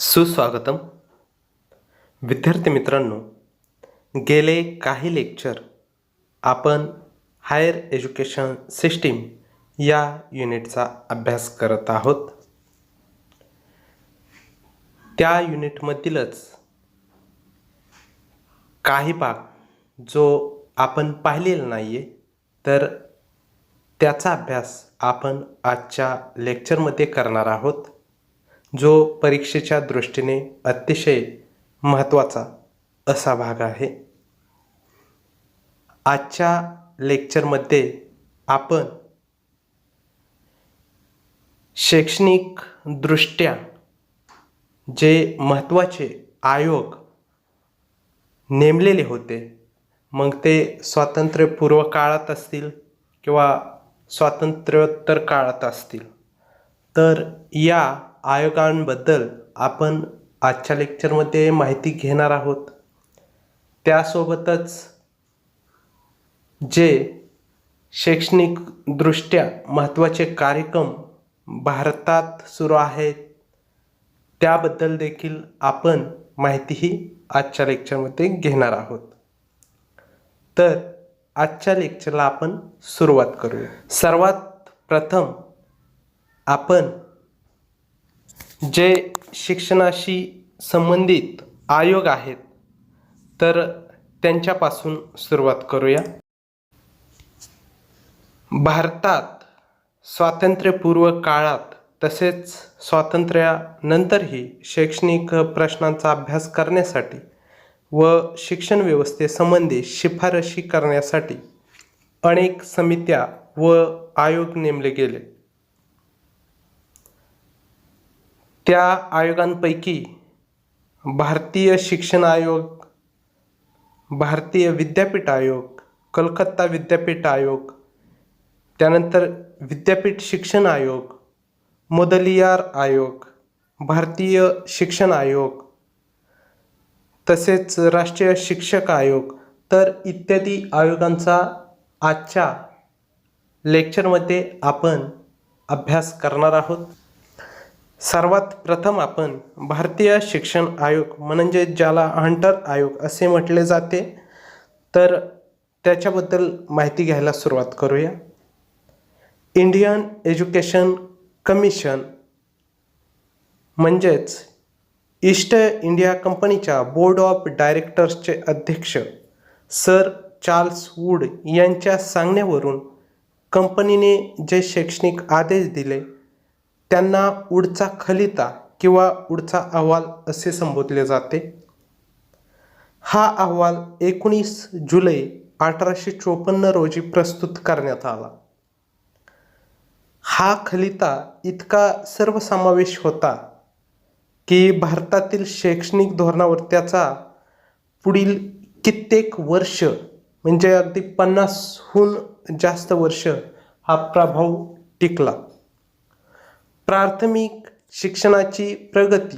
सुस्वागतम. विद्यार्थी मित्रांनो, गेले काही लेक्चर आपण हायर एज्युकेशन सिस्टीम या युनिटचा अभ्यास करत आहोत. त्या युनिटमधीलच काही भाग जो आपण पाहिलेला नाही आहे, तर त्याचा अभ्यास आपण आजच्या लेक्चरमध्ये करणार आहोत, जो परीक्षेच्या दृष्टीने अतिशय महत्त्वाचा असा भाग आहे. आजच्या लेक्चरमध्ये आपण शैक्षणिक दृष्ट्या जे महत्त्वाचे आयोग नेमलेले होते, मग ते स्वातंत्र्यपूर्व काळात असतील किंवा स्वातंत्र्योत्तर काळात असतील, तर या आयोगांबद्दल आपण आजच्या लेक्चरमध्ये माहिती घेणार आहोत. त्यासोबतच जे शैक्षणिकदृष्ट्या महत्त्वाचे कार्यक्रम भारतात सुरू आहेत, त्याबद्दल देखील आपण माहितीही आजच्या लेक्चरमध्ये घेणार आहोत. तर आजच्या लेक्चरला आपण सुरुवात करूया. सर्वात प्रथम आपण जे शिक्षणाशी संबंधित आयोग आहेत, तर त्यांच्यापासून सुरुवात करूया. भारतात स्वातंत्र्यपूर्व काळात तसेच स्वातंत्र्यानंतरही शैक्षणिक प्रश्नांचा अभ्यास करण्यासाठी व शिक्षण व्यवस्थेसंबंधी शिफारशी करण्यासाठी अनेक समित्या व आयोग नेमले गेले. त्या आयोगांपैकी भारतीय शिक्षण आयोग, भारतीय विद्यापीठ आयोग, कलकत्ता विद्यापीठ आयोग, त्यानंतर विद्यापीठ शिक्षण आयोग, मुदलियार आयोग, भारतीय शिक्षण आयोग, तसेच राष्ट्रीय शिक्षक आयोग, तर इत्यादी आयोगांचा आजच्या लेक्चरमध्ये आपण अभ्यास करणार आहोत. सर्वात प्रथम आपण भारतीय शिक्षण आयोग, म्हणजे ज्याला हंटर आयोग असे म्हटले जाते, तर त्याच्याबद्दल माहिती घ्यायला सुरुवात करूया. इंडियन एज्युकेशन कमिशन म्हणजेच ईस्ट इंडिया कंपनीच्या बोर्ड ऑफ डायरेक्टर्सचे अध्यक्ष सर चार्ल्स वूड यांच्या सांगण्यावरून कंपनीने जे शैक्षणिक आदेश दिले त्यांना वूडचा खलिता किंवा वूडचा अहवाल असे संबोधले जाते. हा अहवाल 19 जुलै 1854 रोजी प्रस्तुत करण्यात आला. हा खलिता इतका सर्वसमावेश होता की भारतातील शैक्षणिक धोरणावर त्याचा पुढील कित्येक वर्ष, म्हणजे अगदी 50हून जास्त वर्ष हा प्रभाव टिकला. प्राथमिक शिक्षणाची प्रगती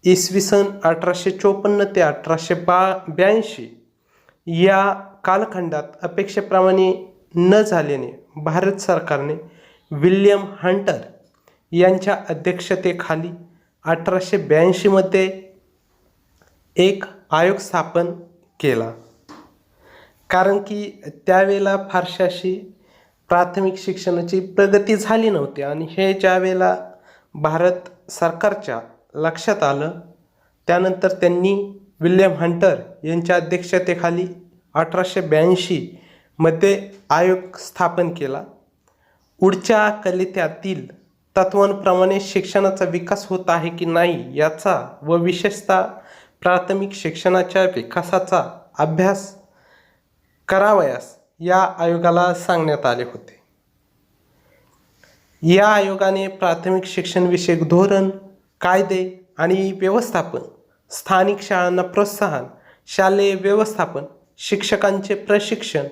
इसवी सन 1854 ते 1882 या कालखंडात अपेक्षेप्रमाणे न झाल्याने भारत सरकारने विल्यम हंटर यांच्या अध्यक्षतेखाली 1882 मध्ये एक आयोग स्थापन केला. कारण की त्यावेळेला फारशी अशी प्राथमिक शिक्षणाची प्रगती झाली नव्हती, आणि हे ज्या वेळेला भारत सरकारच्या लक्षात आलं, त्यानंतर त्यांनी विल्यम हंटर यांच्या अध्यक्षतेखाली 1882 मध्ये आयोग स्थापन केला. वूडच्या खलित्यातील तत्वांप्रमाणे शिक्षणाचा विकास होत आहे की नाही याचा व विशेषतः प्राथमिक शिक्षणाच्या विकासाचा अभ्यास करावयास या आयोगाला सांगण्यात आले होते. या आयोगाने प्राथमिक शिक्षणविषयक धोरण, कायदे आणि व्यवस्थापन, स्थानिक शाळांना प्रोत्साहन, शालेय व्यवस्थापन, शिक्षकांचे प्रशिक्षण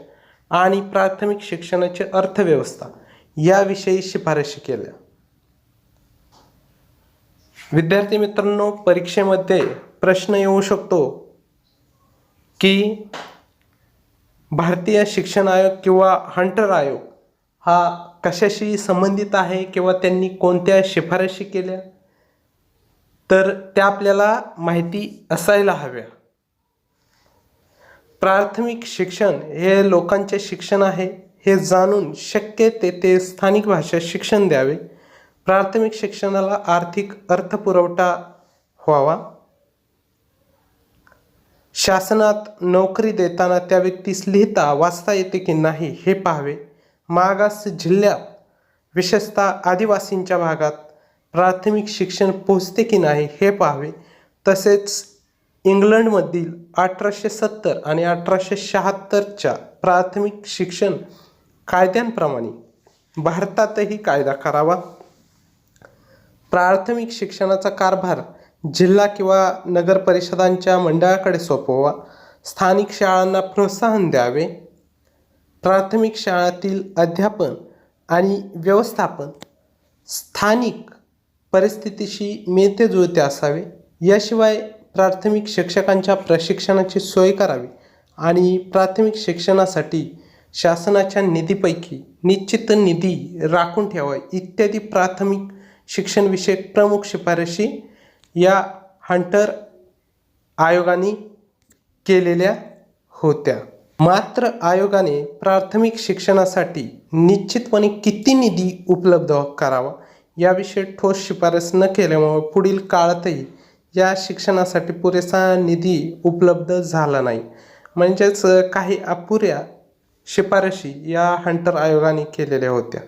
आणि प्राथमिक शिक्षणाची अर्थव्यवस्था याविषयी शिफारशी केल्या. विद्यार्थी मित्रांनो, परीक्षेमध्ये प्रश्न येऊ शकतो की भारतीय शिक्षण आयोग किंवा हंटर आयोग हा कशाशी संबंधित आहे किंवा त्यांनी कोणत्या शिफारशी केल्या. तर त्या आपल्याला माहिती असायला हव्या. प्राथमिक शिक्षण हे लोकांचे शिक्षण आहे हे जाणून शक्य तेथे स्थानिक भाषेत शिक्षण द्यावे. प्राथमिक शिक्षणाला आर्थिक अर्थपुरवठा व्हावा. शासनात नोकरी देताना त्या व्यक्तीस लिहिता वाचता येते की नाही हे पाहावे. मागास जिल्ह्यात विशेषतः आदिवासींच्या भागात प्राथमिक शिक्षण पोहोचते की नाही हे पाहावे. तसेच इंग्लंडमधील 1870 आणि 1876च्या प्राथमिक शिक्षण कायद्यांप्रमाणे भारतातही कायदा करावा. प्राथमिक शिक्षणाचा कारभार जिल्हा किंवा नगर परिषदांच्या मंडळाकडे सोपवावा. स्थानिक शाळांना प्रोत्साहन द्यावे. प्राथमिक शाळांतील अध्यापन आणि व्यवस्थापन स्थानिक परिस्थितीशी मिळते-जुळते असावे. याशिवाय प्राथमिक शिक्षकांच्या प्रशिक्षणाची सोय करावी आणि प्राथमिक शिक्षणासाठी शासनाच्या निधीपैकी निश्चित निधी राखून ठेवावा इत्यादी प्राथमिक शिक्षणविषयक प्रमुख शिफारशी या हंटर आयोगाने केलेल्या होत्या. मात्र आयोगाने प्राथमिक शिक्षणासाठी निश्चितपणे किती निधी उपलब्ध करावा याविषयी ठोस शिफारस न केल्यामुळे पुढील काळातही या शिक्षणासाठी पुरेसा निधी उपलब्ध झाला नाही. म्हणजेच काही अपुऱ्या शिफारशी या हंटर आयोगाने केलेल्या होत्या.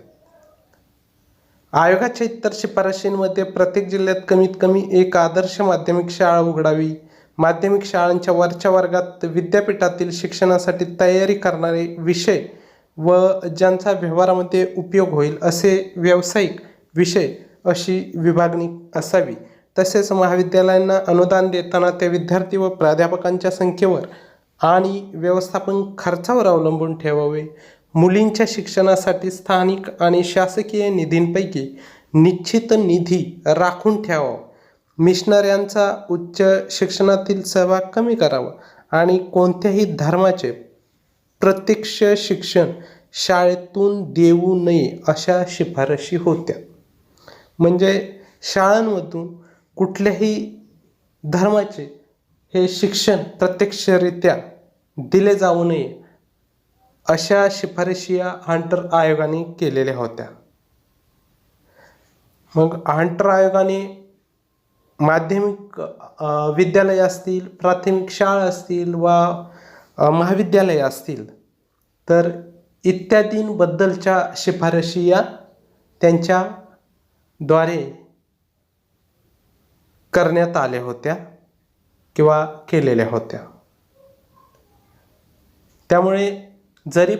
आयोगाच्या इतर शिफारशींमध्ये प्रत्येक जिल्ह्यात कमीत कमी एक आदर्श माध्यमिक शाळा उघडावी. माध्यमिक शाळांच्या वरच्या वर्गात विद्यापीठातील शिक्षणासाठी तयारी करणारे विषय व ज्यांचा व्यवहारामध्ये उपयोग होईल असे व्यावसायिक विषय अशी विभागणी असावी. तसेच महाविद्यालयांना अनुदान देताना ते विद्यार्थी व प्राध्यापकांच्या संख्येवर आणि व्यवस्थापन खर्चावर अवलंबून ठेवावे. मुलींच्या शिक्षणासाठी स्थानिक आणि शासकीय निधींपैकी निश्चित निधी राखून ठेवावा. मिशनऱ्यांचा उच्च शिक्षणातील सहभाग कमी करावा आणि कोणत्याही धर्माचे प्रत्यक्ष शिक्षण शाळेतून देऊ नये अशा शिफारशी होत्या. म्हणजे शाळांमधून कुठल्याही धर्माचे हे शिक्षण प्रत्यक्षरित्या दिले जाऊ नये अशा शिफारशी या हंटर आयोगाने केलेल्या होत्या. मग हंटर आयोगाने माध्यमिक विद्यालय असतील, प्राथमिक शाळा असतील वा महाविद्यालय असतील तर इत्यादींबद्दलच्या शिफारशी या त्यांच्याद्वारे करण्यात आल्या होत्या किंवा केलेल्या होत्या. त्यामुळे जरी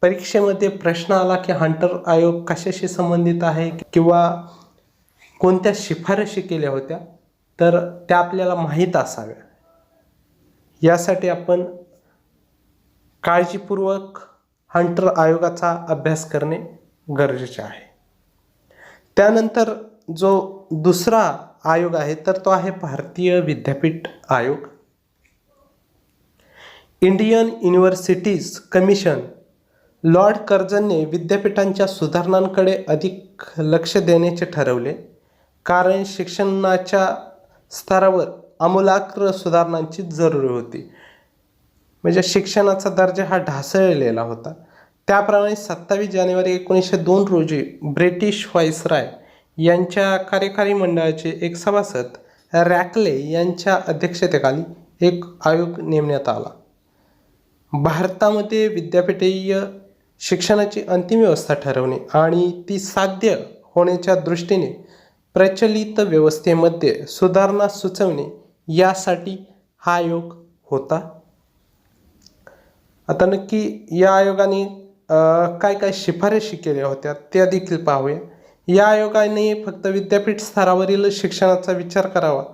परीक्षेमध्ये प्रश्न आला की हंटर आयोग कशाशी संबंधित आहे किंवा कोणत्या शिफारशी केल्या होत्या तर त्या आपल्याला माहीत असाव्या. यासाठी आपण काळजीपूर्वक हंटर आयोगाचा अभ्यास करणे गरजेचे आहे. त्यानंतर जो दुसरा आयोग आहे तर तो आहे भारतीय विद्यापीठ आयोग. इंडियन युनिव्हर्सिटीज कमिशन लॉर्ड कर्झनने विद्यापीठांच्या सुधारणांकडे अधिक लक्ष देण्याचे ठरवले कारण शिक्षणाच्या स्तरावर आमूलाग्र सुधारणांची जरूर होती. म्हणजे शिक्षणाचा दर्जा हा ढासळलेला होता. त्याप्रमाणे 27 जानेवारी 1902 रोजी ब्रिटिश व्हाईसराय यांच्या कार्यकारी मंडळाचे एक सभासद रॅकले यांच्या अध्यक्षतेखाली एक आयोग नेमण्यात आला. भारतामध्ये विद्यापीठीय शिक्षणाची अंतिम व्यवस्था ठरवणे आणि ती साध्य होण्याच्या दृष्टीने प्रचलित व्यवस्थेमध्ये सुधारणा सुचवणे यासाठी हा आयोग होता. आता नक्की या आयोगाने काय काय शिफारशी केल्या होत्या त्या देखील पाहूया. या आयोगाने फक्त विद्यापीठ स्तरावरील शिक्षणाचा विचार करावा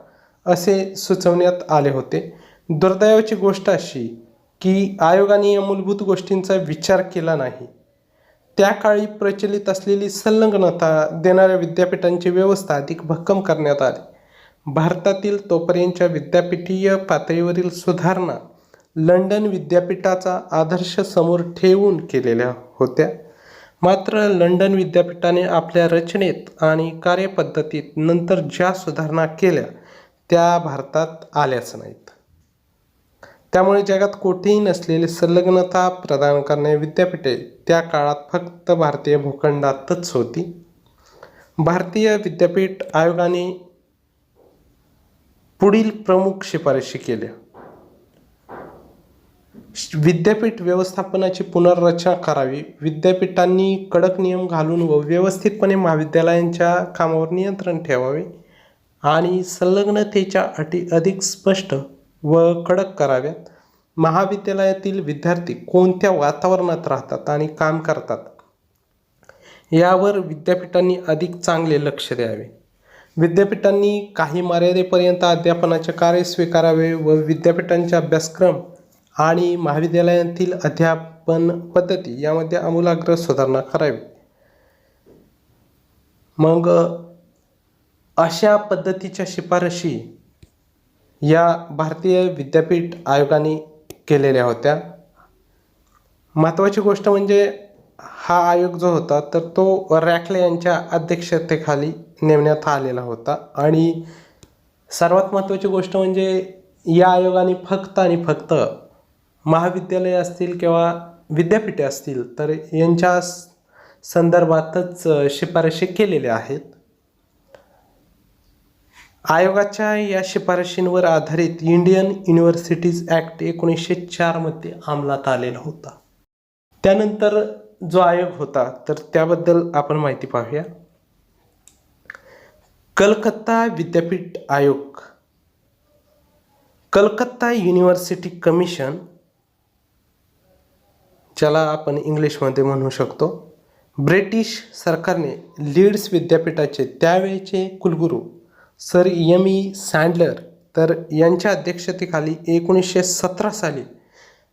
असे सुचवण्यात आले होते. दुर्दैवाची गोष्ट अशी की आयोगाने या मूलभूत गोष्टींचा विचार केला नाही. त्या काळी प्रचलित असलेली संलग्नता देणाऱ्या विद्यापीठांची व्यवस्था अधिक भक्कम करण्यात आली. भारतातील तोपर्यंतच्या विद्यापीठीय पातळीवरील सुधारणा लंडन विद्यापीठाचा आदर्श समोर ठेवून केलेल्या होत्या. मात्र लंडन विद्यापीठाने आपल्या रचनेत आणि कार्यपद्धतीत नंतर ज्या सुधारणा केल्या त्या भारतात आल्याच नाहीत. त्यामुळे जगात कोठेही नसलेली संलग्नता प्रदान करणारी विद्यापीठे त्या काळात फक्त भारतीय भूखंडातच होती. भारतीय विद्यापीठ आयोगाने पुढील प्रमुख शिफारशी केल्या. विद्यापीठ व्यवस्थापनाची पुनर्रचना करावी. विद्यापीठांनी कडक नियम घालून व व्यवस्थितपणे महाविद्यालयांच्या कामावर नियंत्रण ठेवावे आणि संलग्नतेच्या अटी अधिक स्पष्ट व कडक कराव्यात. महाविद्यालयातील विद्यार्थी कोणत्या वातावरणात राहतात आणि काम करतात यावर विद्यापीठांनी अधिक चांगले लक्ष द्यावे. विद्यापीठांनी काही मर्यादेपर्यंत अध्यापनाचे कार्य स्वीकारावे व विद्यापीठांचे अभ्यासक्रम आणि महाविद्यालयातील अध्यापन पद्धती यामध्ये आमूलाग्र सुधारणा करावी. मग अशा पद्धतीच्या शिफारशी या भारतीय विद्यापीठ आयोगाने केलेल्या होत्या. महत्त्वाची गोष्ट म्हणजे हा आयोग जो होता तर तो रॅकले यांच्या अध्यक्षतेखाली नेमण्यात आलेला होता. आणि सर्वात महत्त्वाची गोष्ट म्हणजे या आयोगाने फक्त आणि फक्त महाविद्यालये असतील किंवा विद्यापीठे असतील तर यांच्या संदर्भातच शिफारशी केलेल्या आहेत. आयोगाच्या या शिफारशींवर आधारित इंडियन युनिव्हर्सिटीज ॲक्ट 1904 मध्ये अंमलात आलेला होता. त्यानंतर जो आयोग होता तर त्याबद्दल आपण माहिती पाहूया. कलकत्ता विद्यापीठ आयोग, कलकत्ता युनिव्हर्सिटी कमिशन, ज्याला आपण इंग्लिशमध्ये म्हणू शकतो. ब्रिटिश सरकारने लीड्स विद्यापीठाचे त्यावेळेचे कुलगुरू सर एम.ई. सँडलर तर यांच्या अध्यक्षतेखाली 1917 साली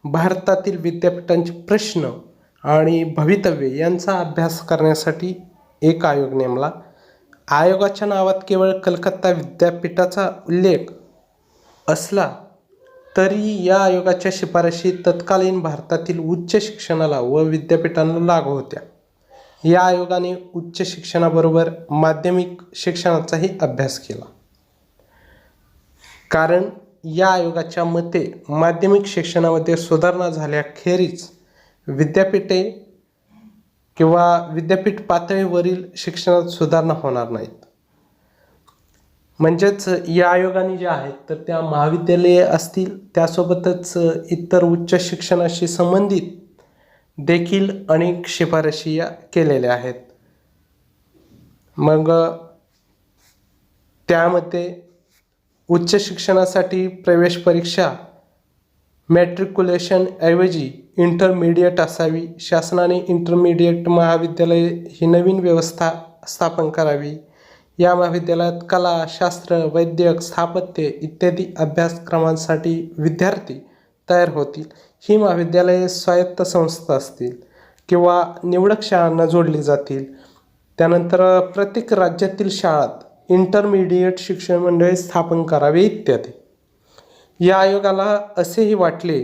भारतातील विद्यापीठांचे प्रश्न आणि भवितव्य यांचा अभ्यास करण्यासाठी एक आयोग नेमला. आयोगाच्या नावात केवळ कलकत्ता विद्यापीठाचा उल्लेख असला तरी या आयोगाच्या शिफारशी तत्कालीन भारतातील उच्च शिक्षणाला व विद्यापीठांना लागू होत्या. या आयोगाने उच्च शिक्षणाबरोबर माध्यमिक शिक्षणाचाही अभ्यास केला. कारण या आयोगाच्या मते माध्यमिक शिक्षणामध्ये सुधारणा झाल्याखेरीज विद्यापीठे किंवा विद्यापीठ पातळीवरील शिक्षणात सुधारणा होणार नाहीत. म्हणजेच या आयोगाने जे आहेत तर त्या महाविद्यालये असतील त्यासोबतच इतर उच्च शिक्षणाशी संबंधित देखील अनेक शिफारशी या केलेल्या आहेत. मग त्यामध्ये उच्च शिक्षणासाठी प्रवेश परीक्षा मॅट्रिक्युलेशन ऐवजी इंटरमिडिएट असावी. शासनाने इंटरमिडिएट महाविद्यालये ही नवीन व्यवस्था स्थापन करावी. या महाविद्यालयात कला, शास्त्र, वैद्यक, स्थापत्य इत्यादी अभ्यासक्रमांसाठी विद्यार्थी तयार होतील. ही महाविद्यालये स्वायत्त संस्था असतील किंवा निवडक शाळांना जोडली जातील. त्यानंतर प्रत्येक राज्यातील शाळात इंटरमिडिएट शिक्षण मंडळे स्थापन करावे इत्यादी. या आयोगाला असेही वाटले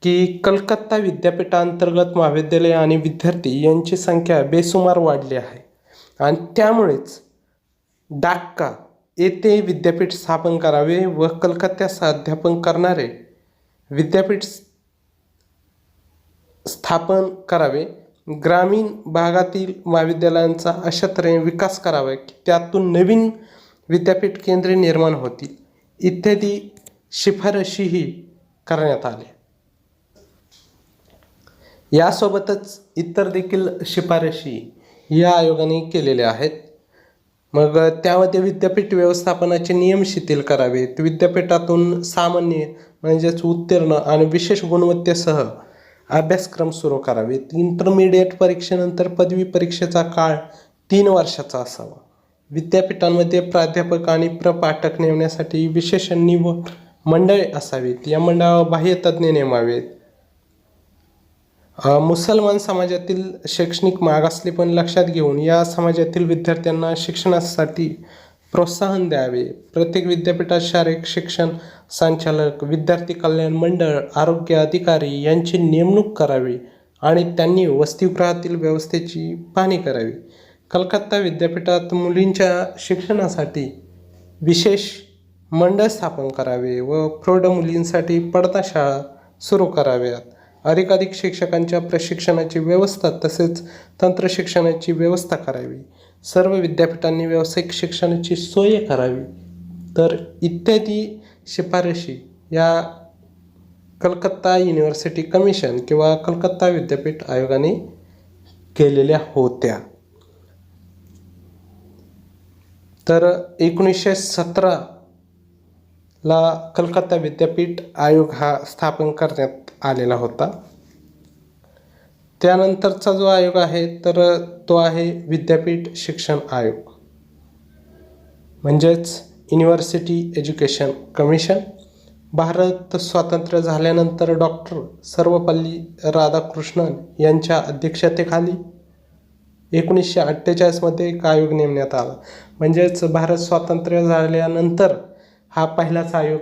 की कलकत्ता विद्यापीठांतर्गत महाविद्यालये आणि विद्यार्थी यांची संख्या बेसुमार वाढली आहे आणि त्यामुळेच डाक्का येथे विद्यापीठ स्थापन करावे व कलकत्त्यात अध्यापन करणारे विद्यापीठ स्थापन करावे. ग्रामीण भागातील महाविद्यालयांचा अशा तऱ्हेने विकास करावा की त्यातून नवीन विद्यापीठ केंद्रे निर्माण होतील इत्यादी शिफारशीही करण्यात आल्या. यासोबतच इतर देखील शिफारशी या आयोगाने केलेल्या आहेत. मग त्यामध्ये विद्यापीठ व्यवस्थापनाचे नियम शिथिल करावेत. विद्यापीठातून सामान्य म्हणजेच उत्तीर्ण आणि विशेष गुणवत्तेसह अभ्यासक्रम सुरू करावेत. इंटरमिडिएट परीक्षेनंतर पदवी परीक्षेचा काळ 3 वर्षाचा असावा. विद्यापीठांमध्ये प्राध्यापक आणि प्रपाठक नेमण्यासाठी विशेष निवड मंडळे असावीत. या मंडळावर बाह्य तज्ज्ञ नेमावेत. मुसलमान समाजातील शैक्षणिक मागासलेपण लक्षात घेऊन या समाजातील विद्यार्थ्यांना शिक्षणासाठी प्रोत्साहन द्यावे. प्रत्येक विद्यापीठात शारीरिक शिक्षण संचालक, विद्यार्थी कल्याण मंडळ, आरोग्य अधिकारी यांची नेमणूक करावी आणि त्यांनी वसतिगृहातील व्यवस्थेची पाहणी करावी. कलकत्ता विद्यापीठात मुलींच्या शिक्षणासाठी विशेष मंडळ स्थापन करावे व प्रौढ मुलींसाठी पडदा शाळा सुरू कराव्यात. अधिकाधिक शिक्षकांच्या प्रशिक्षणाची व्यवस्था तसेच तंत्रशिक्षणाची व्यवस्था करावी. सर्व विद्यापीठांनी व्यावसायिक शिक्षणाची सोय करावी. तर इत्यादी शिफारशी या कलकत्ता युनिव्हर्सिटी कमिशन किंवा कलकत्ता विद्यापीठ आयोगाने केलेल्या होत्या. तर 1917ला कलकत्ता विद्यापीठ आयोग हा स्थापन करण्यात आलेला होता. त्यानंतरचा जो आयोग आहे तर तो आहे विद्यापीठ शिक्षण आयोग, म्हणजेच युनिव्हर्सिटी एज्युकेशन कमिशन. भारत स्वातंत्र्य झाल्यानंतर डॉक्टर सर्वपल्ली राधाकृष्णन यांच्या अध्यक्षतेखाली 1948मध्ये एक आयोग नेमण्यात आला. म्हणजेच भारत स्वातंत्र्य झाल्यानंतर हा पहिलाच आयोग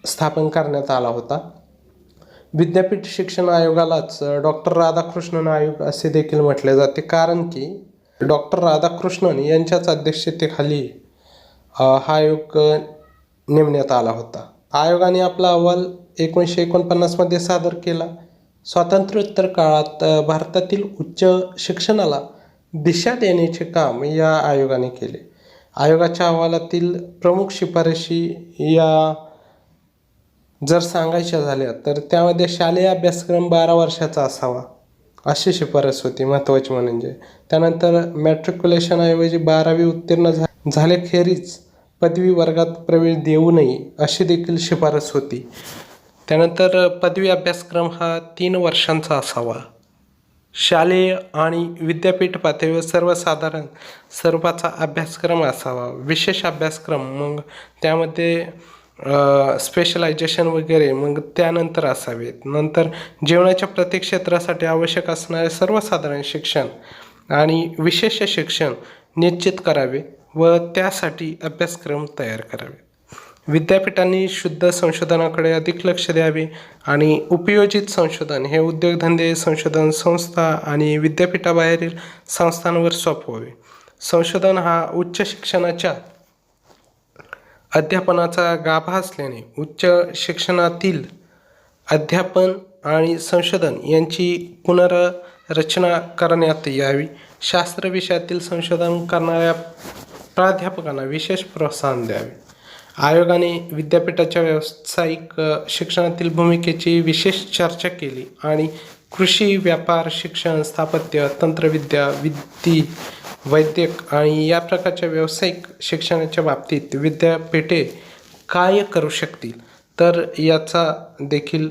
स्थापन करण्यात आला होता. विद्यापीठ शिक्षण आयोगालाच डॉक्टर राधाकृष्णन आयोग असे देखील म्हटले जाते, कारण की डॉक्टर राधाकृष्णन यांच्याच अध्यक्षतेखाली हा आयोग नेमण्यात आला होता. आयोगाने आपला अहवाल 1949मध्ये सादर केला. स्वातंत्र्योत्तर काळात भारतातील उच्च शिक्षणाला दिशा देण्याचे काम या आयोगाने केले. आयोगाच्या अहवालातील प्रमुख शिफारशी या जर सांगायच्या झाल्या तर त्यामध्ये शालेय अभ्यासक्रम 12 वर्षाचा असावा अशी शिफारस होती महत्त्वाची म्हणजे. त्यानंतर मॅट्रिक्युलेशनऐवजी 12वी उत्तीर्ण झाल्याखेरीज पदवी वर्गात प्रवेश देऊ नये अशी देखील शिफारस होती. त्यानंतर पदवी अभ्यासक्रम हा 3 वर्षांचा असावा. शालेय आणि विद्यापीठ पातळीवर सर्वसाधारण स्वरूपाचा अभ्यासक्रम असावा. विशेष अभ्यासक्रम मग त्यामध्ये स्पेशलायझेशन वगैरे मग त्यानंतर असावेत. नंतर जीवनाच्या प्रत्येक क्षेत्रासाठी आवश्यक असणारे सर्वसाधारण शिक्षण आणि विशेष शिक्षण निश्चित करावे व त्यासाठी अभ्यासक्रम तयार करावे. विद्यापीठांनी शुद्ध संशोधनाकडे अधिक लक्ष द्यावे आणि उपयोजित संशोधन हे उद्योगधंदे, संशोधन संस्था आणि विद्यापीठाबाहेरील संस्थांवर सोपवावे. संशोधन हा उच्च शिक्षणाच्या अध्यापनाचा गाभा असल्याने उच्च शिक्षणातील अध्यापन आणि संशोधन यांची पुनर्रचना करण्यात यावी. शास्त्र विषयातील संशोधन करणाऱ्या प्राध्यापकांना विशेष प्रोत्साहन द्यावे. आयोगाने विद्यापीठाच्या व्यावसायिक शिक्षणातील भूमिकेची विशेष चर्चा केली आणि कृषी, व्यापार, शिक्षण, स्थापत्य, तंत्रविद्या, वैद्यक आणि या प्रकारच्या व्यावसायिक शिक्षणाच्या बाबतीत विद्यापीठे काय करू शकतील तर याचा देखील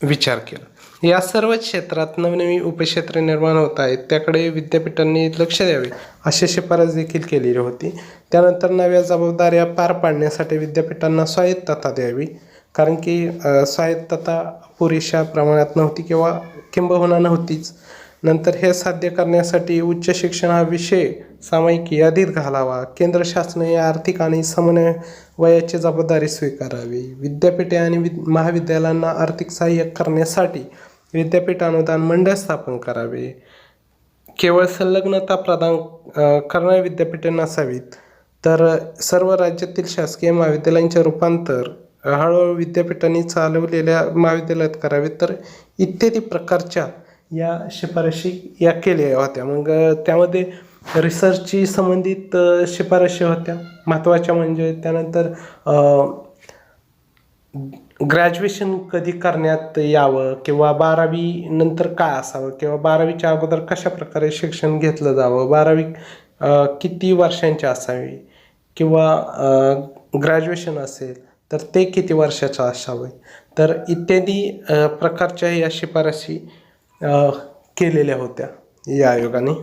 विचार केला. या सर्व क्षेत्रात नवनवी उपक्षेत्रे निर्माण होत आहेत, त्याकडे विद्यापीठांनी लक्ष द्यावे अशी शिफारस देखील केलेली होती. त्यानंतर नव्या जबाबदाऱ्या पार पाडण्यासाठी विद्यापीठांना स्वायत्तता द्यावी, कारण की स्वायत्तता पुरेशा प्रमाणात नव्हती किंबहुना नव्हतीच. नंतर हे साध्य करण्यासाठी उच्च शिक्षण हा विषय सामायिक यादीत घालावा. केंद्र शासनाने आर्थिक आणि समन्वयाची जबाबदारी स्वीकारावी. विद्यापीठे आणि महाविद्यालयांना आर्थिक सहाय्य करण्यासाठी विद्यापीठ अनुदान मंडळ स्थापन करावे. केवळ संलग्नता प्रदान करणारी विद्यापीठे नसावीत, तर सर्व राज्यातील शासकीय महाविद्यालयांचे रूपांतर हळूहळू विद्यापीठांनी चालवलेल्या महाविद्यालयात करावे. तर इत्यादी प्रकारच्या या शिफारशी या केल्या होत्या. मग त्यामध्ये रिसर्चची संबंधित शिफारशी होत्या महत्त्वाच्या. म्हणजे त्यानंतर ग्रॅज्युएशन कधी करण्यात यावं किंवा 12वी नंतर काय असावं किंवा 12वीच्या अगोदर कशा प्रकारे शिक्षण घेतलं जावं, 12वी किती वर्षांची असावी किंवा ग्रॅज्युएशन असेल तर ते किती वर्षाचं असावे. तर इत्यादी प्रकारच्या या शिफारशी केलेल्या होत्या या आयोगाने.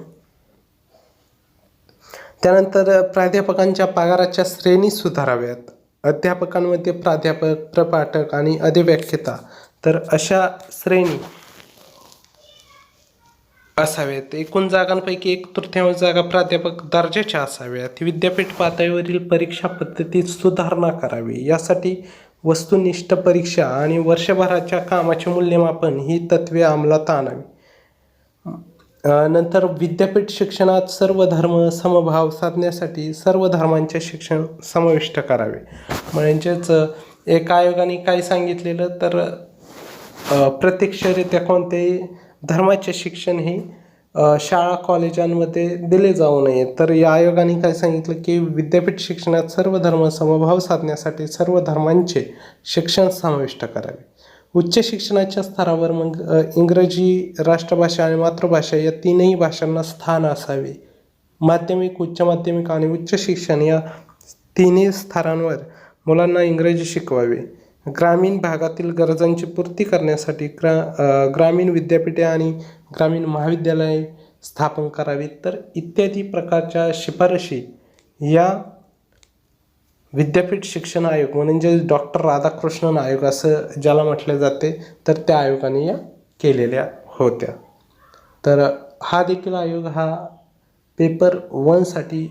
त्यानंतर प्राध्यापकांच्या पगाराच्या श्रेणी सुधाराव्यात. अध्यापकांमध्ये प्राध्यापक, प्रपाठक आणि अधिव्याख्याता तर अशा श्रेणी असाव्यात. एकूण जागांपैकी 1/3 जागा प्राध्यापक दर्जाच्या असाव्यात. विद्यापीठ पातळीवरील परीक्षा पद्धतीत सुधारणा करावी. यासाठी वस्तुनिष्ठ परीक्षा आणि वर्षभराच्या कामाचे मूल्यमापन ही तत्त्वे अंमलात आणावी. नंतर विद्यापीठ शिक्षणात सर्व धर्म समभाव साधण्यासाठी सर्व धर्मांचे शिक्षण समाविष्ट करावे. म्हणजेच एका आयोगाने काय सांगितलेलं तर प्रत्यक्षरित्या कोणत्याही धर्माचे शिक्षण हे शाळा कॉलेजांमध्ये दिले जाऊ नये. तर या आयोगाने काय सांगितलं की विद्यापीठ शिक्षणात सर्व धर्म समभाव साधण्यासाठी सर्व धर्मांचे शिक्षण समाविष्ट करावे. उच्च शिक्षणाच्या स्तरावर मग इंग्रजी राष्ट्रभाषा आणि मातृभाषा या तीनही भाषांना स्थान असावे. माध्यमिक, उच्च माध्यमिक आणि उच्च शिक्षण या तिन्ही स्तरांवर मुलांना इंग्रजी शिकवावे. ग्रामीण भागातील गरजांची पूर्ती करण्यासाठी ग्रामीण विद्यापीठे आणि ग्रामीण महाविद्यालये स्थापन करावीत. तर इत्यादी प्रकारच्या शिफारशी या विद्यापीठ शिक्षण आयोग म्हणजे डॉक्टर राधाकृष्णन आयोग असं ज्याला म्हटले जाते, तर त्या आयोगाने या केलेल्या होत्या. तर हा देखील आयोग हा पेपर 1साठी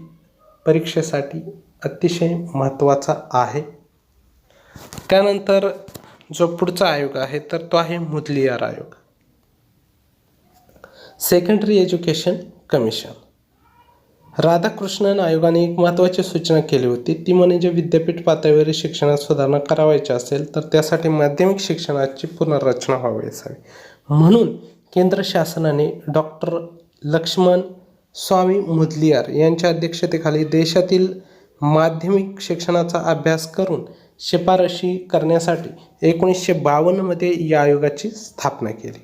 परीक्षेसाठी अतिशय महत्त्वाचा आहे. त्यानंतर जो पुढचा आयोग आहे तर तो आहे मुदलियार आयोग. Secondary education commission. राधाकृष्णन आयोगाने एक महत्त्वाची सूचना केली होती, ती म्हणजे विद्यापीठ पातळीवरील शिक्षणात सुधारणा करावायची असेल तर त्यासाठी माध्यमिक शिक्षणाची पुनर्रचना व्हावी असावी. म्हणून केंद्र शासनाने डॉक्टर लक्ष्मण स्वामी मुदलियार यांच्या अध्यक्षतेखाली देशातील माध्यमिक शिक्षणाचा अभ्यास करून शिफारशी करण्यासाठी 1952मध्ये या आयोगाची स्थापना केली.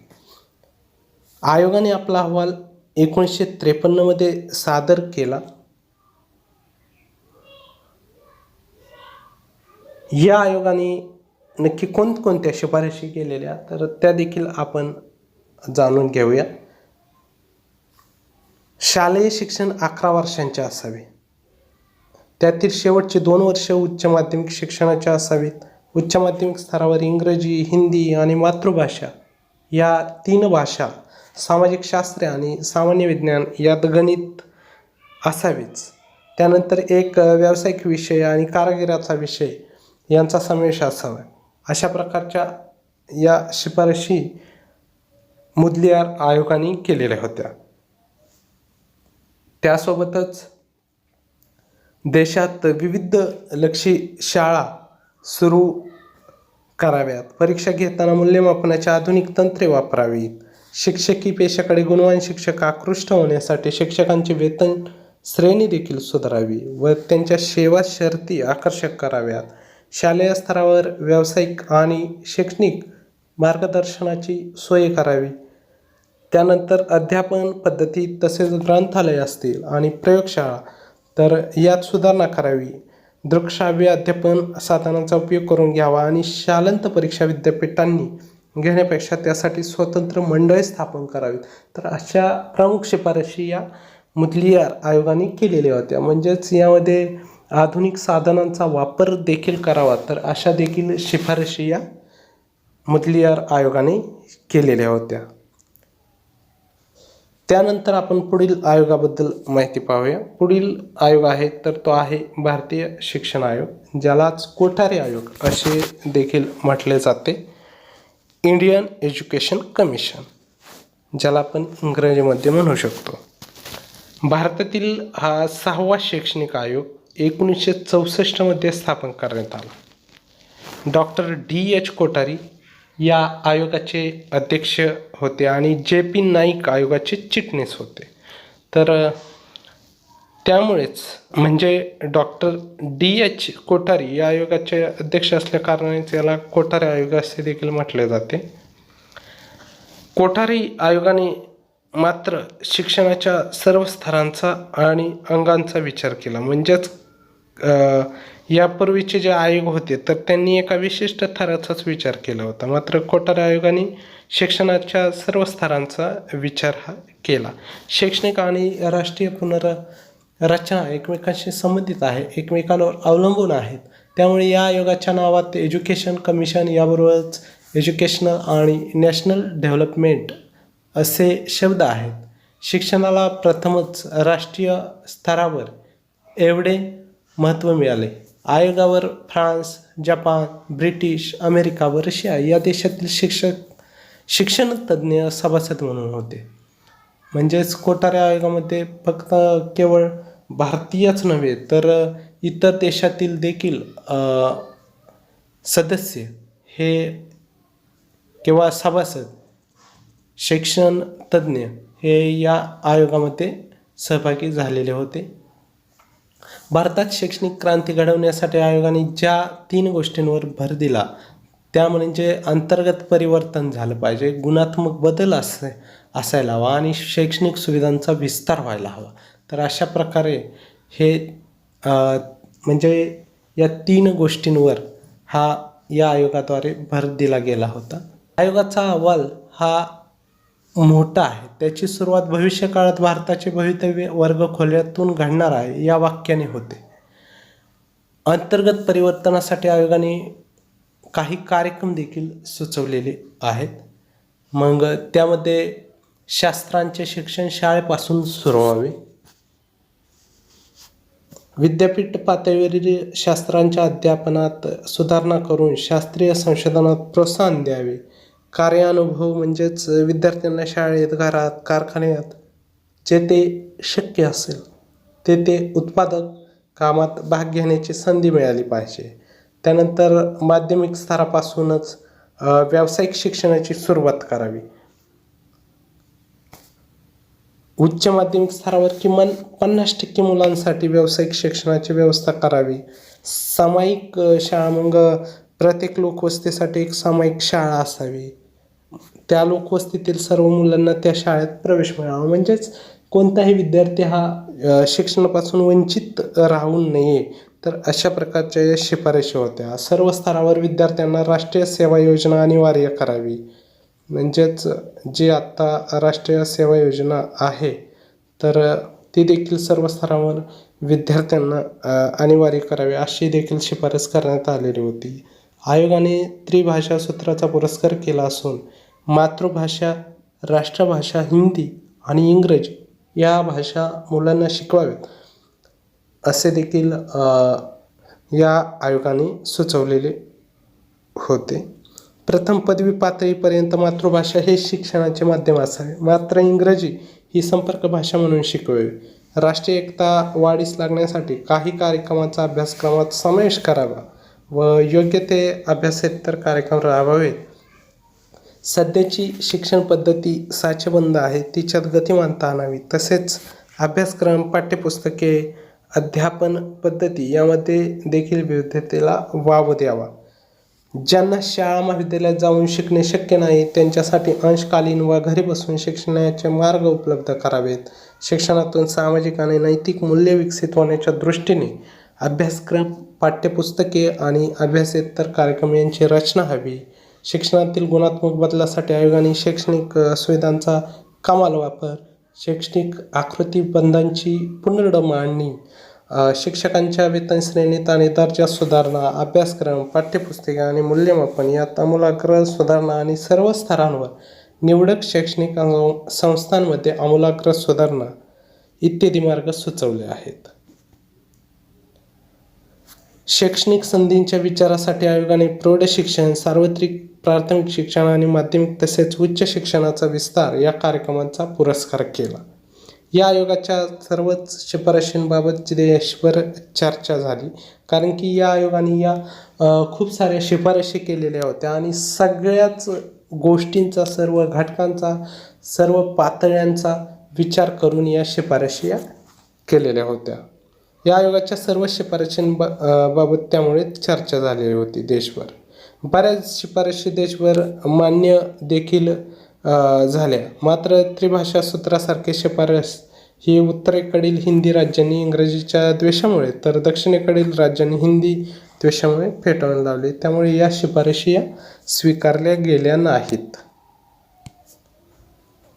आयोगाने आपला अहवाल 1953मध्ये सादर केला. या आयोगाने नक्की कोणकोणत्या शिफारशी केलेल्या तर त्या देखील आपण जाणून घेऊया. शालेय शिक्षण 11 वर्षांचे असावे. त्यातील शेवटचे 2 वर्ष उच्च माध्यमिक शिक्षणाचे असावीत. उच्च माध्यमिक स्तरावर इंग्रजी, हिंदी आणि मातृभाषा या 3 भाषा, सामाजिक शास्त्रे आणि सामान्य विज्ञान यात गणित असावेच. त्यानंतर एक व्यावसायिक विषय आणि कारागिराचा विषय यांचा समावेश असावा. अशा प्रकारच्या या शिफारशी मुदलियार आयोगाने केलेल्या होत्या. त्यासोबतच देशात विविध लक्षी शाळा सुरू कराव्यात. परीक्षा घेताना मूल्यमापनाची आधुनिक तंत्रे वापरावीत. शिक्षकी पेशाकडे गुणवान शिक्षक आकृष्ट होण्यासाठी शिक्षकांचे वेतन श्रेणी देखील सुधारावी व त्यांच्या सेवा शर्ती आकर्षक कराव्यात. शालेय स्तरावर व्यावसायिक आणि शैक्षणिक मार्गदर्शनाची सोय करावी. त्यानंतर अध्यापन पद्धती तसेच ग्रंथालय असतील आणि प्रयोगशाळा तर यात सुधारणा करावी. दृकश्राव्य अध्यापन साधनांचा उपयोग करून घ्यावा आणि शालांत परीक्षा विद्यापीठांनी घेण्यापेक्षा त्यासाठी स्वतंत्र मंडळे स्थापन करावीत. तर अशा प्रमुख शिफारशी या मुदलियार आयोगाने केलेल्या होत्या. म्हणजेच यामध्ये आधुनिक साधनांचा वापर देखील करावा. तर अशा देखील शिफारशी या मुदलियार आयोगाने केलेल्या होत्या. त्यानंतर आपण पुढील आयोगाबद्दल माहिती पाहूया. पुढील आयोग आहे तर तो आहे भारतीय शिक्षण आयोग, ज्यालाच कोठारी आयोग असे देखील म्हटले जाते. इंडियन एज्युकेशन कमिशन, ज्याला आपण इंग्रजीमध्ये म्हणू शकतो. भारतातील हा 6वा शैक्षणिक आयोग 1964मध्ये स्थापन करण्यात आला. Doctor D.H. कोठारी या आयोगाचे अध्यक्ष होते आणि J.P. नाईक आयोगाचे चिटणीस होते. तर त्यामुळेच म्हणजे डॉक्टर D.H. कोठारी या आयोगाचे अध्यक्ष असल्याकारणाने याला कोठारी आयोग असे देखील म्हटले जाते. कोठारी आयोगाने मात्र शिक्षणाच्या सर्व स्तरांचा आणि अंगांचा विचार केला. म्हणजेच यापूर्वीचे जे आयोग होते तर त्यांनी एका विशिष्ट थराचाच विचार केला होता. मात्र कोठारी आयोगाने शिक्षणाच्या सर्व स्तरांचा विचार हा केला. शैक्षणिक आणि राष्ट्रीय पुनर्रचना एकमेकांशी संबंधित आहे, एकमेकांवर अवलंबून आहेत. त्यामुळे या आयोगाच्या नावात एज्युकेशन कमिशन याबरोबरच एज्युकेशनल आणि नॅशनल डेव्हलपमेंट असे शब्द आहेत. शिक्षणाला प्रथमच राष्ट्रीय स्तरावर एवढे महत्त्व मिळाले आयोगावर फ्रान्स, जपान, ब्रिटिश, अमेरिका व रशिया या देशातील शिक्षण तज्ज्ञ सभासद म्हणून होते. म्हणजेच कोठारी आयोगामध्ये फक्त केवळ भारतीयच नव्हे तर इतर देशातील देखील सदस्य हे किंवा सभासद शिक्षण तज्ज्ञ हे या आयोगामध्ये सहभागी झालेले होते. भारतात शैक्षणिक क्रांती घडवण्यासाठी आयोगाने ज्या 3 गोष्टींवर भर दिला त्या म्हणजे अंतर्गत परिवर्तन झालं पाहिजे, गुणात्मक बदल असायला हवा आणि शैक्षणिक सुविधांचा विस्तार व्हायला हवा. तर अशा प्रकारे हे म्हणजे या 3 गोष्टींवर या आयोगाद्वारे भर दिला गेला होता. आयोगाचा अहवाल हा मोठा आहे. त्याची सुरुवात भविष्यकाळात भारताचे भवितव्य वर्ग खोल्यातून घडणार आहे या वाक्याने होते. अंतर्गत परिवर्तनासाठी आयोगाने काही कार्यक्रम देखील सुचवलेले आहेत. मग त्यामध्ये शास्त्रांचे शिक्षण शाळेपासून सुरू व्हावे, विद्यापीठ पातळीवरील शास्त्रांच्या अध्यापनात सुधारणा करून शास्त्रीय संशोधनात प्रोत्साहन द्यावे, कार्यानुभव म्हणजेच विद्यार्थ्यांना शाळेत, घरात, कारखान्यात जेथे शक्य असेल तेथे उत्पादक कामात भाग घेण्याची संधी मिळाली पाहिजे. त्यानंतर माध्यमिक स्तरापासूनच व्यावसायिक शिक्षणाची सुरुवात करावी. उच्च माध्यमिक स्तरावर किमान 50% मुलांसाठी व्यावसायिक शिक्षणाची व्यवस्था करावी. सामायिक शाळा मग प्रत्येक लोकवस्तीसाठी एक सामायिक शाळा असावी. त्या लोकवस्तीतील सर्व मुलांना त्या शाळेत प्रवेश मिळावा. म्हणजेच कोणताही विद्यार्थी हा शिक्षणापासून वंचित राहू नये. तर अशा प्रकारच्या या शिफारशी होत्या. सर्व स्तरावर विद्यार्थ्यांना राष्ट्रीय सेवा योजना अनिवार्य करावी. म्हणजेच जी आत्ता राष्ट्रीय सेवा योजना आहे तर ती देखील सर्व स्तरावर विद्यार्थ्यांना अनिवार्य करावी अशी देखील शिफारस करण्यात आलेली होती. आयोगाने त्रिभाषा सूत्राचा पुरस्कार केला असून मातृभाषा, राष्ट्रभाषा हिंदी आणि इंग्रजी या भाषा मुलांना शिकवाव्यात असे देखील या आयोगाने सुचवलेले होते. प्रथम पदवी पातळीपर्यंत मातृभाषा हे शिक्षणाचे माध्यम असावे, मात्र इंग्रजी ही संपर्क भाषा म्हणून शिकवावी. राष्ट्रीय एकता वाढीस लागण्यासाठी काही कार्यक्रमाचा अभ्यासक्रमात समावेश करावा व योग्य ते अभ्यासेतर कार्यक्रम राबवावेत. सध्याची शिक्षण पद्धती साचेबंद आहे, तिच्यात गतिमानता आणावी. तसेच अभ्यासक्रम, पाठ्यपुस्तके, अध्यापन पद्धती यामध्ये देखील विविधतेला वाव द्यावा. ज्यांना शाळा महाविद्यालयात जाऊन शिकणे शक्य नाही त्यांच्यासाठी अंशकालीन व घरी बसून शिक्षणाचे मार्ग उपलब्ध करावेत. शिक्षणातून सामाजिक आणि नैतिक मूल्ये विकसित होण्याच्या दृष्टीने अभ्यासक्रम, पाठ्यपुस्तके आणि अभ्यासेतर कार्यक्रम यांची रचना हवी. शिक्षणातील गुणात्मक बदलासाठी आयोगाने शैक्षणिक सुविधांचा कमाल वापर, शैक्षणिक आकृतिबंधांची पुनर्मांडणी, शिक्षकांच्या वेतन श्रेणीत आणि दर्जा सुधारणा, अभ्यासक्रम, पाठ्यपुस्तके आणि मूल्यमापन यात आमूलाग्र सुधारणा आणि सर्व स्तरांवर निवडक शैक्षणिक संस्थांमध्ये आमूलाग्र सुधारणा इत्यादी मार्ग सुचवले आहेत. शैक्षणिक संधींच्या विचारासाठी आयोगाने प्रौढ शिक्षण, सार्वत्रिक प्राथमिक शिक्षण आणि माध्यमिक तसेच उच्च शिक्षणाचा विस्तार या कार्यक्रमांचा पुरस्कार केला. या आयोगाच्या सर्वच शिफारशींबाबत देशभर चर्चा झाली, कारण की या आयोगाने या खूप साऱ्या शिफारशी केलेल्या होत्या आणि सगळ्याच गोष्टींचा, सर्व घटकांचा, सर्व पातळ्यांचा विचार करून या शिफारशी केलेल्या होत्या. या आयोगाच्या सर्व शिफारशींबाबत त्यामुळे चर्चा झालेली होती देशभर. बऱ्याच शिफारशी देशभर मान्य देखील झाल्या. मात्र त्रिभाषा सूत्रासारखे शिफारस ही उत्तरेकडील हिंदी राज्यांनी इंग्रजीच्या द्वेषामुळे तर दक्षिणेकडील राज्यांनी हिंदी द्वेषामुळे फेटाळून लावले. त्यामुळे या शिफारशी स्वीकारल्या गेल्या नाहीत.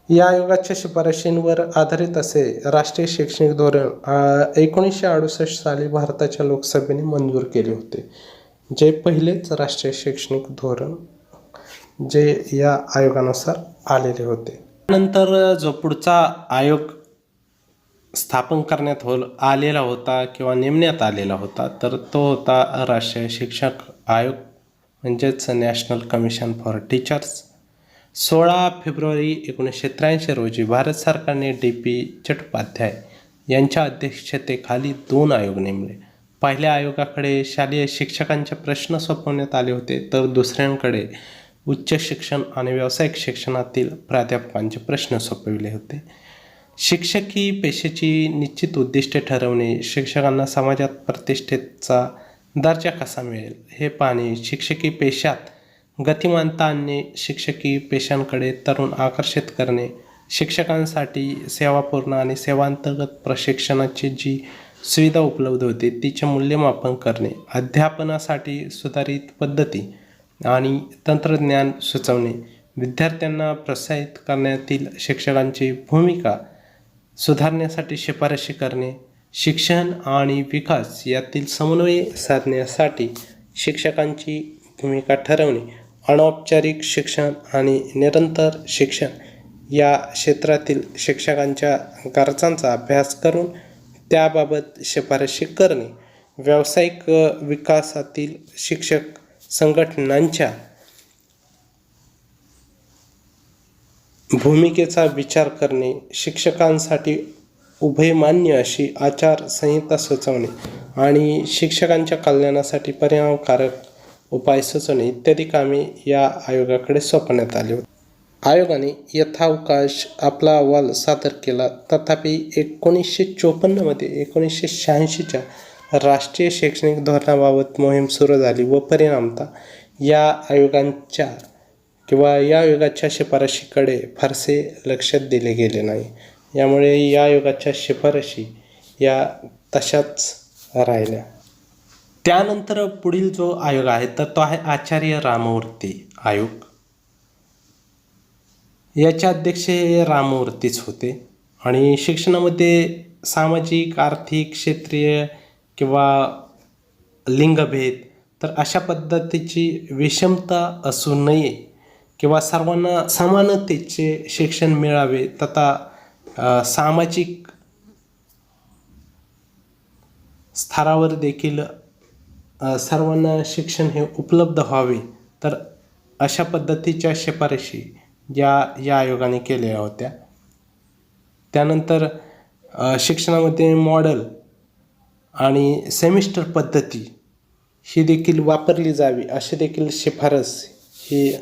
या आयोगाच्या शिफारशींवर आधारित असे राष्ट्रीय शैक्षणिक धोरण 1968 साली भारताच्या लोकसभेने मंजूर केले होते, जे पहिलेच राष्ट्रीय शैक्षणिक धोरण जे या आयोगानुसार आलेले होते. त्यानंतर जो पुढचा आयोग स्थापन करण्यात आलेला होता किंवा नेमण्यात आलेला होता, तर तो होता राष्ट्रीय शिक्षक आयोग म्हणजेच national commission for teachers. 16 February 1983 रोजी भारत सरकारने डी.पी. चट्टोपाध्याय यांच्या अध्यक्षतेखाली 2 आयोग नेमले. पहिल्या आयोगाकडे शालेय शिक्षकांचे प्रश्न सोपवण्यात आले होते, तर दुसऱ्यांकडे उच्च शिक्षण आणि व्यावसायिक शिक्षणातील प्राध्यापकांचे प्रश्न सोपविले होते. शिक्षकी पेशेची निश्चित उद्दिष्टे ठरवणे, शिक्षकांना समाजात प्रतिष्ठेचा दर्जा कसा मिळेल हे पाहणे, शिक्षकी पेशात गतिमानता आणणे, शिक्षकी पेशांकडे तरुण आकर्षित करणे, शिक्षकांसाठी सेवापूर्ण आणि सेवांतर्गत प्रशिक्षणाची जी सुविधा उपलब्ध होते तिचे मूल्यमापन करणे, अध्यापनासाठी सुधारित पद्धती आणि तंत्रज्ञान सुचवणे, विद्यार्थ्यांना प्रोत्साहित करण्यातील शिक्षकांची भूमिका सुधारण्यासाठी शिफारशी करणे, शिक्षण आणि विकास यातील समन्वय साधण्यासाठी शिक्षकांची भूमिका ठरवणे, अनौपचारिक शिक्षण आणि निरंतर शिक्षण या क्षेत्रातील शिक्षकांच्या गरजांचा अभ्यास करून त्याबाबत शिफारशी करणे, व्यावसायिक विकासातील शिक्षक संघटनांच्या भूमिकेचा विचार करणे, शिक्षकांसाठी उभयमान्य अशी आचारसंहिता सुचवणे आणि शिक्षकांच्या कल्याणासाठी परिणामकारक उपाय सुचवणे इत्यादी कामे या आयोगाकडे सोपवण्यात आली होती. आयोगाने यथावकाश आपला अहवाल सादर केला. तथापि 1954 1986च्या राष्ट्रीय शैक्षणिक धोरणाबाबत मोहीम सुरू झाली व परिणामतः या आयोगाच्या शिफारशीकडे फारसे लक्ष दिले गेले नाही. यामुळे या आयोगाच्या शिफारशी या तशाच राहिल्या. त्यानंतर पुढील जो आयोग आहे तर तो आहे आचार्य राममूर्ती आयोग. याचे अध्यक्ष हे राममूर्तीच होते आणि शिक्षणामध्ये सामाजिक, आर्थिक, क्षेत्रीय किंवा लिंगभेद तर अशा पद्धतीची विषमता असू नये किंवा सर्वांना समानतेचे शिक्षण मिळावे तथा सामाजिक स्तरावर देखील सर्वांना शिक्षण हे उपलब्ध व्हावे, तर अशा पद्धतीच्या शिफारशी या आयोगाने केलेल्या होत्या. त्यानंतर शिक्षणामध्ये मॉडेल आणि सेमिस्टर पद्धती ही देखील वापरली जावी अशी देखील शिफारस ही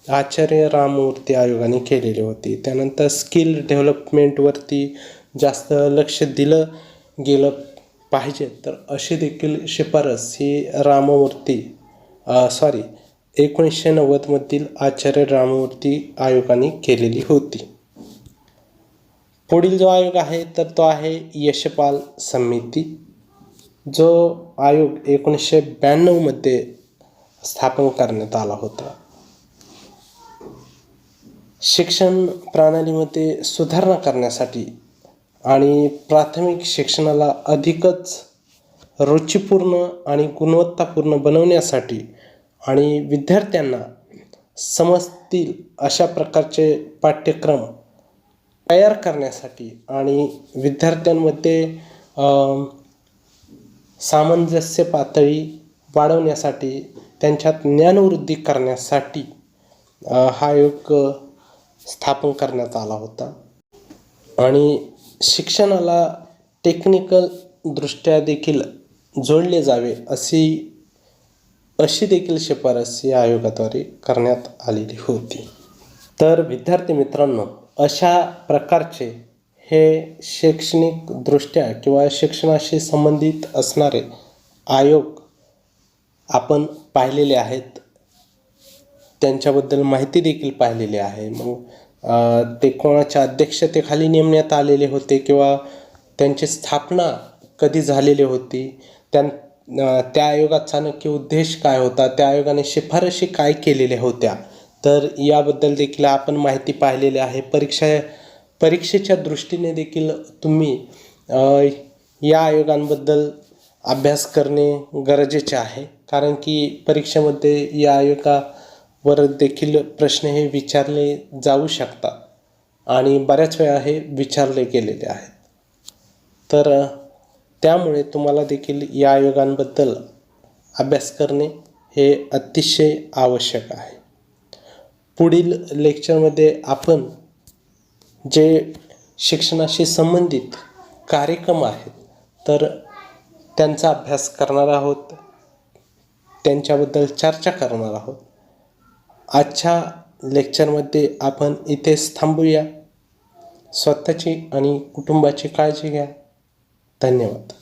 आचार्य राममूर्ती आयोगाने केलेली होती. त्यानंतर स्किल डेव्हलपमेंटवरती जास्त लक्ष दिलं गेलं पाहिजे, तर अशी देखील शिफारस ही 1990 आचार्य राममूर्ती आयोगाने केलेली होती. पुढील जो आयोग आहे तर तो आहे यशपाल समिती, जो आयोग 1992 स्थापन करण्यात आला होता. शिक्षण प्रणालीमध्ये सुधारणा करण्यासाठी आणि प्राथमिक शिक्षणाला अधिकच रुचिपूर्ण आणि गुणवत्तापूर्ण बनवण्यासाठी आणि विद्यार्थ्यांना समजतील अशा प्रकारचे पाठ्यक्रम तयार करण्यासाठी आणि विद्यार्थ्यांमध्ये सामंजस्य पातळी वाढवण्यासाठी, त्यांच्यात ज्ञानवृद्धी करण्यासाठी हा आयोग स्थापन करण्यात आला होता. आणि शिक्षणाला टेक्निकल दृष्ट्या देखील जोडले जावे अशी देखील शिफारस या आयोगाद्वारे करण्यात आलेली होती. तर विद्यार्थी मित्रांनो, अशा प्रकारचे हे शैक्षणिक दृष्ट्या किंवा शिक्षणाशी संबंधित असणारे आयोग आपण पाहिलेले आहेत, त्यांच्याबद्दल माहिती देखील पाहिलेली आहे. मग ते कोणाच्या अध्यक्षतेखाली नेमण्यात आलेले होते किंवा त्यांची स्थापना कधी झालेली होती, त्या आयोगाचा नक्की उद्देश काय होता, त्या आयोगाने शिफारशी काय केलेल्या होत्या, तर याबद्दल देखील आपण माहिती पाहिलेली आहे. परीक्षेच्या दृष्टीने देखील तुम्ही या आयोगांबद्दल अभ्यास करणे गरजेचे आहे, कारण की परीक्षेमध्ये या आयोगावर देखील प्रश्न हे विचारले जाऊ शकतात आणि बऱ्याच वेळा हे विचारले गेलेले आहेत. तर त्यामुळे तुम्हाला देखील या आयोगांबद्दल अभ्यास करणे हे अतिशय आवश्यक आहे. पुढील लेक्चरमध्ये आपण जे शिक्षणाशी संबंधित कार्यक्रम आहेत तर त्यांचा अभ्यास करणार आहोत, त्यांच्याबद्दल चर्चा करणार आहोत. आजच्या लेक्चरमध्ये आपण इथेच थांबूया. स्वतःची आणि कुटुंबाची काळजी घ्या. धन्यवाद.